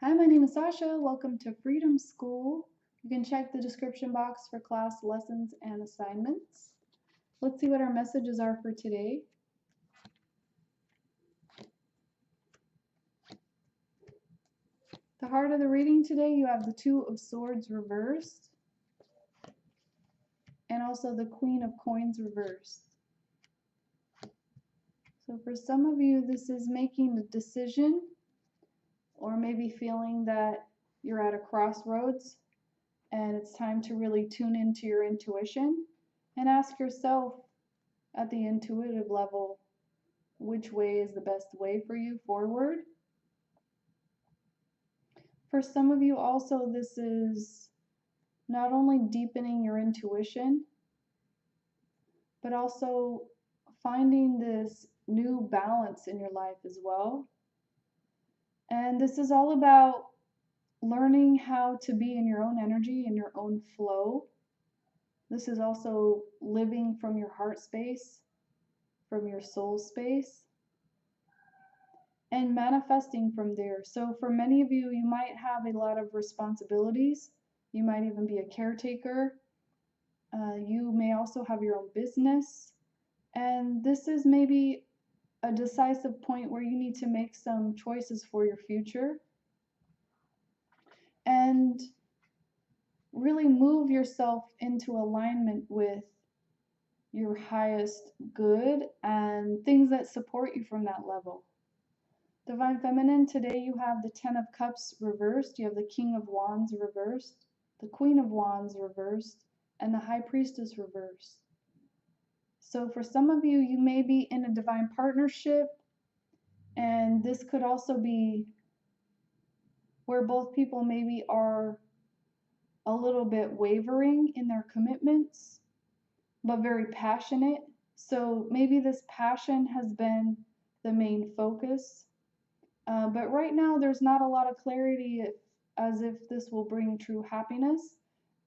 Hi, my name is Sasha. Welcome to Freedom School. You can check the description box for class lessons and assignments. Let's see what our messages are for today. The heart of the reading today, you have the Two of Swords reversed and also the Queen of Coins reversed. So for some of you, this is making a decision or maybe feeling that you're at a crossroads and it's time to really tune into your intuition and ask yourself at the intuitive level, which way is the best way for you forward. For some of you also, this is not only deepening your intuition, but also finding this new balance in your life as well. And this is all about learning how to be in your own energy, in your own flow. This is also living from your heart space, from your soul space, and manifesting from there. So for many of you, you might have a lot of responsibilities. You might even be a caretaker. You may also have your own business. And this is maybe a decisive point where you need to make some choices for your future and really move yourself into alignment with your highest good and things that support you from that level. Divine Feminine, today you have the Ten of Cups reversed, you have the King of Wands reversed, the Queen of Wands reversed, and the High Priestess reversed. So for some of you, you may be in a divine partnership, and this could also be where both people maybe are a little bit wavering in their commitments, but very passionate. So maybe this passion has been the main focus. But right now, there's not a lot of clarity as if this will bring true happiness.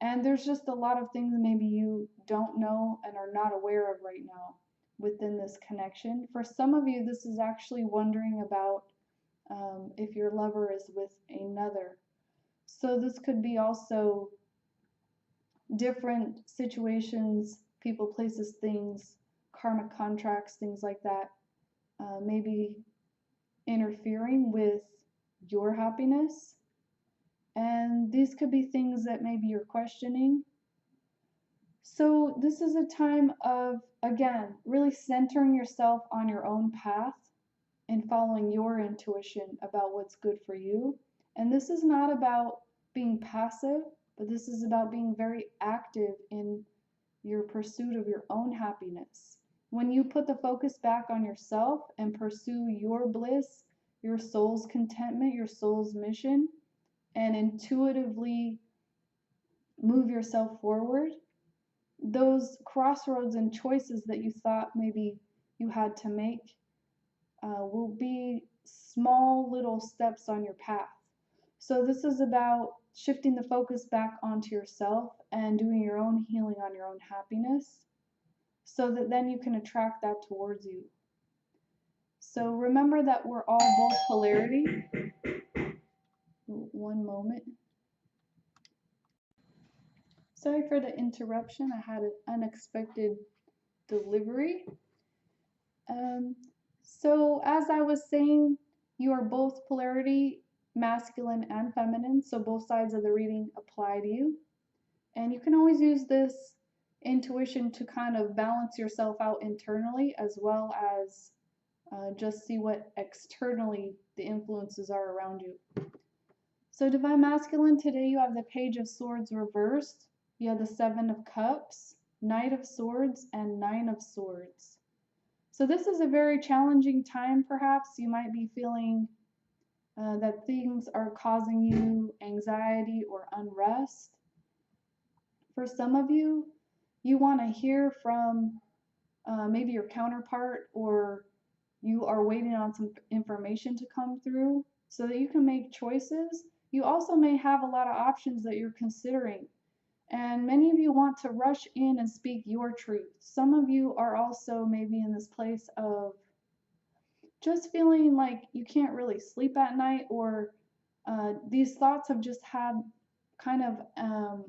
And there's just a lot of things maybe you don't know and are not aware of right now within this connection. For some of you, this is actually wondering about if your lover is with another. So this could be also different situations, people, places, things, karmic contracts, things like that, maybe interfering with your happiness. And these could be things that maybe you're questioning. So this is a time of, again, really centering yourself on your own path and following your intuition about what's good for you. And this is not about being passive, but this is about being very active in your pursuit of your own happiness. When you put the focus back on yourself and pursue your bliss, your soul's contentment, your soul's mission, and intuitively move yourself forward, those crossroads and choices that you thought maybe you had to make will be small little steps on your path. So this is about shifting the focus back onto yourself and doing your own healing on your own happiness so that then you can attract that towards you. So remember that we're all both polarity. One moment. Sorry for the interruption. I had an unexpected delivery. So as I was saying, you are both polarity, masculine and feminine, so both sides of the reading apply to you. And you can always use this intuition to kind of balance yourself out internally as well as just see what externally the influences are around you. So Divine Masculine, today you have the Page of Swords reversed. You have the Seven of Cups, Knight of Swords, and Nine of Swords. So this is a very challenging time, perhaps. You might be feeling that things are causing you anxiety or unrest. For some of you, you want to hear from maybe your counterpart, or you are waiting on some information to come through so that you can make choices. You also may have a lot of options that you're considering. And many of you want to rush in and speak your truth. Some of you are also maybe in this place of just feeling like you can't really sleep at night, or these thoughts have just had kind of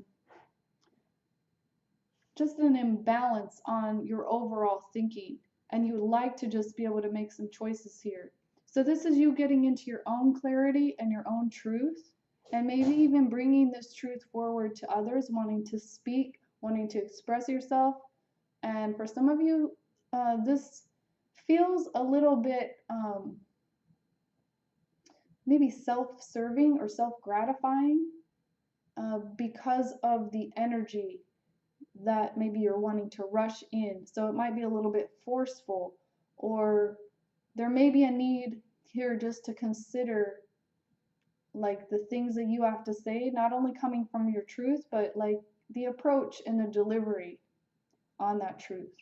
just an imbalance on your overall thinking, and you would like to just be able to make some choices here. So this is you getting into your own clarity and your own truth, and maybe even bringing this truth forward to others, wanting to speak, wanting to express yourself. And for some of you, this feels a little bit maybe self-serving or self-gratifying because of the energy that maybe you're wanting to rush in. So it might be a little bit forceful, or there may be a need here just to consider like the things that you have to say, not only coming from your truth, but like the approach and the delivery on that truth.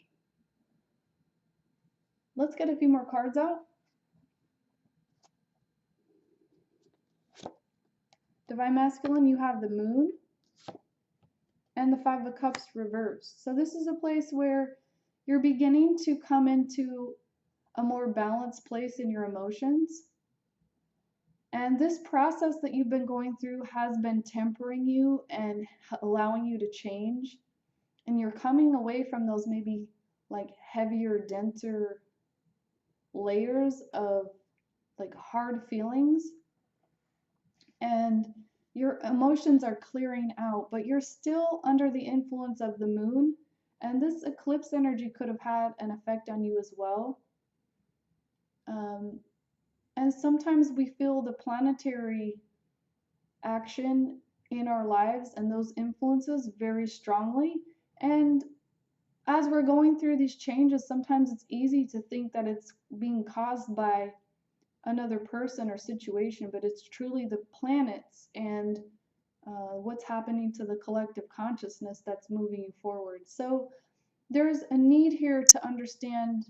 Let's get a few more cards out. Divine Masculine, you have the Moon and the Five of Cups reversed. So this is a place where you're beginning to come into a more balanced place in your emotions. And this process that you've been going through has been tempering you and allowing you to change. And you're coming away from those maybe like heavier, denser layers of like hard feelings. And your emotions are clearing out, but you're still under the influence of the moon. And this eclipse energy could have had an effect on you as well. And sometimes we feel the planetary action in our lives and those influences very strongly. And as we're going through these changes, sometimes it's easy to think that it's being caused by another person or situation, but it's truly the planets and what's happening to the collective consciousness that's moving you forward. So there's a need here to understand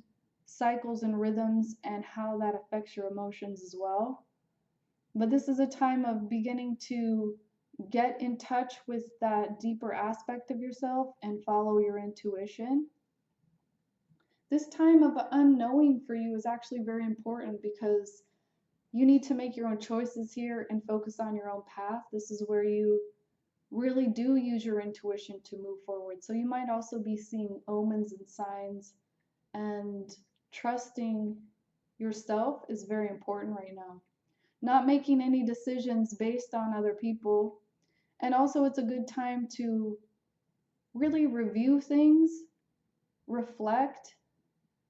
cycles and rhythms and how that affects your emotions as well. But this is a time of beginning to get in touch with that deeper aspect of yourself and follow your intuition. This time of unknowing for you is actually very important because you need to make your own choices here and focus on your own path. This is where you really do use your intuition to move forward. So you might also be seeing omens and signs, and trusting yourself is very important right now. Not making any decisions based on other people. And also it's a good time to really review things, reflect,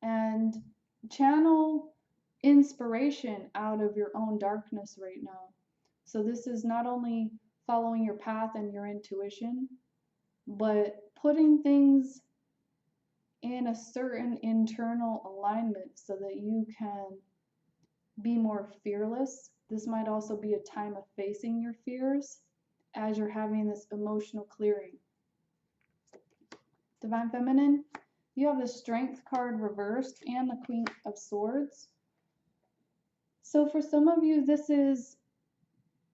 and channel inspiration out of your own darkness right now. So this is not only following your path and your intuition, but putting things in a certain internal alignment so that you can be more fearless. This might also be a time of facing your fears as you're having this emotional clearing. Divine Feminine, you have the Strength card reversed and the Queen of Swords. So for some of you, this is,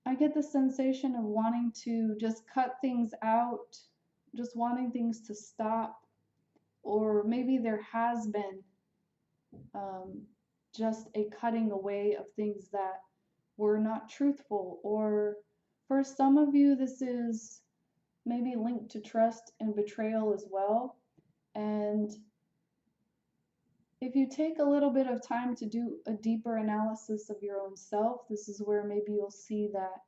I get the sensation of wanting to just cut things out, just wanting things to stop, or maybe there has been just a cutting away of things that were not truthful. Or for some of you, this is maybe linked to trust and betrayal as well. And if you take a little bit of time to do a deeper analysis of your own self, this is where maybe you'll see that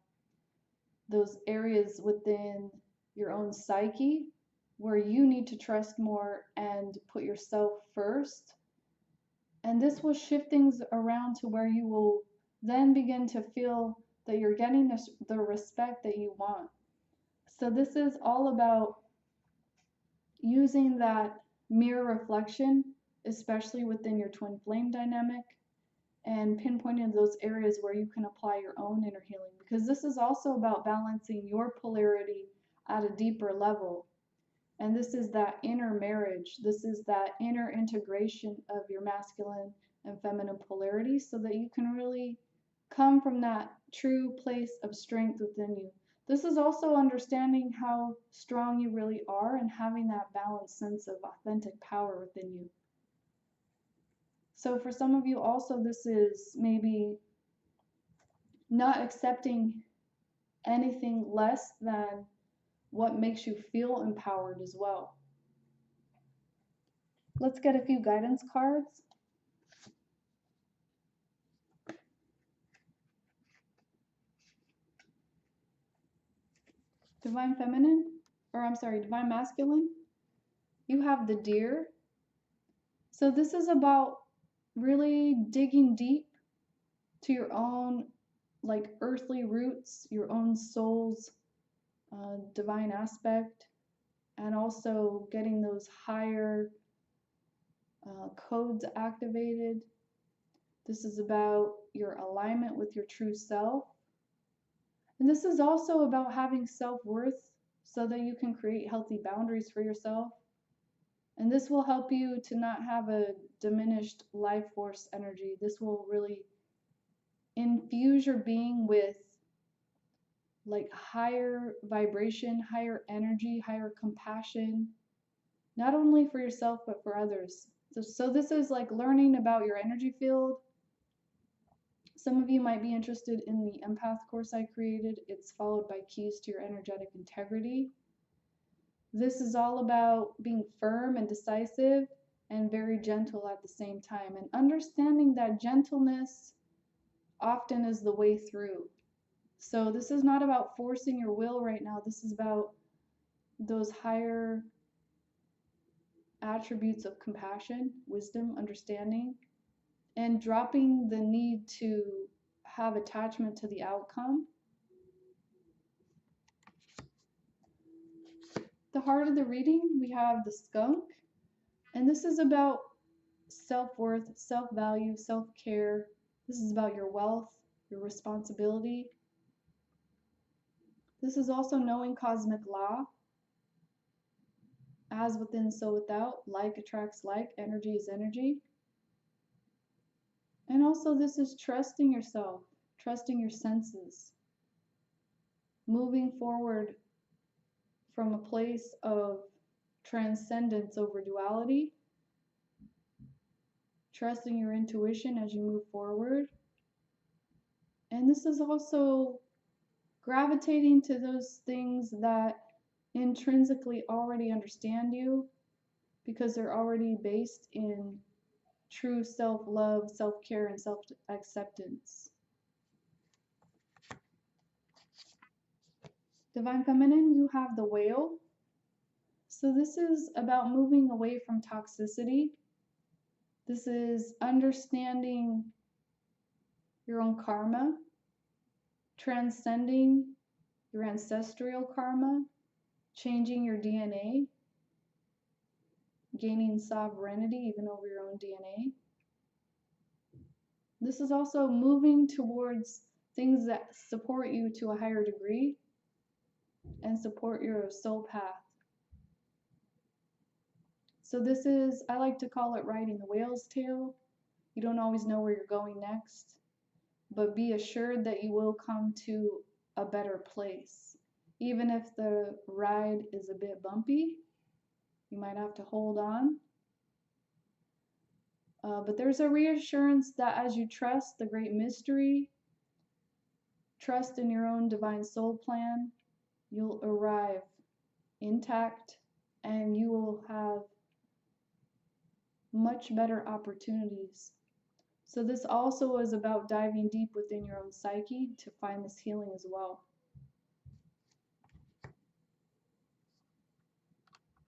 those areas within your own psyche where you need to trust more and put yourself first. And this will shift things around to where you will then begin to feel that you're getting the respect that you want. So this is all about using that mirror reflection, especially within your twin flame dynamic, and pinpointing those areas where you can apply your own inner healing, because this is also about balancing your polarity at a deeper level. And this is that inner marriage. This is that inner integration of your masculine and feminine polarity so that you can really come from that true place of strength within you. This is also understanding how strong you really are and having that balanced sense of authentic power within you. So for some of you also, this is maybe not accepting anything less than what makes you feel empowered as well. Let's get a few guidance cards. Divine Feminine, or I'm sorry, Divine Masculine, you have the Deer. So this is about really digging deep to your own like earthly roots, your own soul's divine aspect, and also getting those higher codes activated. This is about your alignment with your true self. And this is also about having self-worth so that you can create healthy boundaries for yourself. And this will help you to not have a diminished life force energy. This will really infuse your being with like higher vibration, higher energy, higher compassion, not only for yourself, but for others. So this is like learning about your energy field. Some of you might be interested in the empath course I created. It's followed by keys to your energetic integrity. This is all about being firm and decisive and very gentle at the same time, and understanding that gentleness often is the way through. So this is not about forcing your will right now. This is about those higher attributes of compassion, wisdom, understanding, and dropping the need to have attachment to the outcome. The heart of the reading, we have the Skunk, and this is about self-worth, self-value, self-care. This is about your wealth, your responsibility. This is also knowing cosmic law. As within, so without. Like attracts like. Energy is energy. And also this is trusting yourself, trusting your senses. Moving forward from a place of transcendence over duality. Trusting your intuition as you move forward. And this is also gravitating to those things that intrinsically already understand you, because they're already based in true self-love, self-care, and self-acceptance. Divine Feminine, you have the Whale. So this is about moving away from toxicity. This is understanding your own karma, transcending your ancestral karma, changing your DNA, gaining sovereignty even over your own DNA. This is also moving towards things that support you to a higher degree and support your soul path. So this is, I like to call it riding the whale's tail. You don't always know where you're going next, but be assured that you will come to a better place. Even if the ride is a bit bumpy, you might have to hold on. But there's a reassurance that as you trust the great mystery, trust in your own divine soul plan, you'll arrive intact and you will have much better opportunities. So this also is about diving deep within your own psyche to find this healing as well.